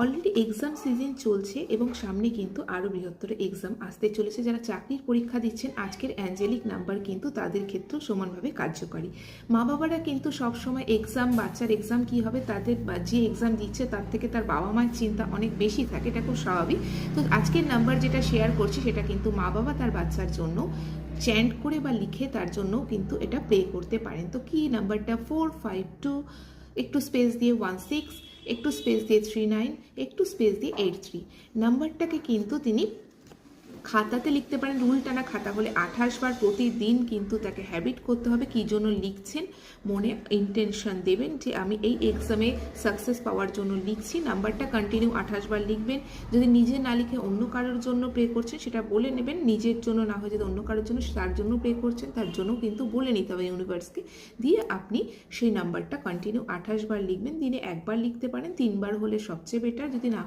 Already exam season চলছে এবং সামনে কিন্তু আরও বৃহত্তর এক্সাম আসতে চলেছে। যারা চাকরির পরীক্ষা দিচ্ছেন আজকের অ্যাঞ্জেলিক নাম্বার কিন্তু তাদের ক্ষেত্রেও সমানভাবে কার্যকরী। মা বাবারা কিন্তু সবসময় এক্সাম, বাচ্চার এক্সাম কী হবে, তাদের যে এক্সাম দিচ্ছে তার থেকে তার বাবা মায়ের চিন্তা অনেক বেশি থাকে, এটা খুব স্বাভাবিক। তো আজকের নাম্বার যেটা শেয়ার করছি সেটা কিন্তু মা বাবা তার বাচ্চার জন্য চ্যান্ট করে বা লিখে তার জন্য কিন্তু এটা প্লে করতে পারেন। তো কি নাম্বারটা 452, একটু স্পেস দিয়ে 16, একটু স্পেস দিয়ে 39, একটু স্পেস দিয়ে 83 নাম্বারটাকে কিন্তু তিনি খাতাতে লিখতে পারেন। রুল টানা খাতা হলে 28 বার প্রতিদিন কিন্তু তাকে হ্যাবিট করতে হবে কী জন্য লিখছেন, মনে ইন্টেনশন দেবেন যে আমি এই এক্সামে সাকসেস পাওয়ার জন্য লিখছি। নাম্বারটা কন্টিনিউ 28 বার লিখবেন। যদি নিজে না লিখে অন্য কারোর জন্য প্রে করছেন সেটা বলে নেবেন, নিজের জন্য না হয় যদি অন্য কারোর জন্য তার জন্য প্রে করছেন তার জন্য কিন্তু বলে নিতে হবে ইউনিভার্সকে। দিয়ে আপনি সেই নাম্বারটা কন্টিনিউ 28 বার লিখবেন। দিনে একবার লিখতে পারেন, 3 বার হলে সবচেয়ে বেটার, যদি না হয়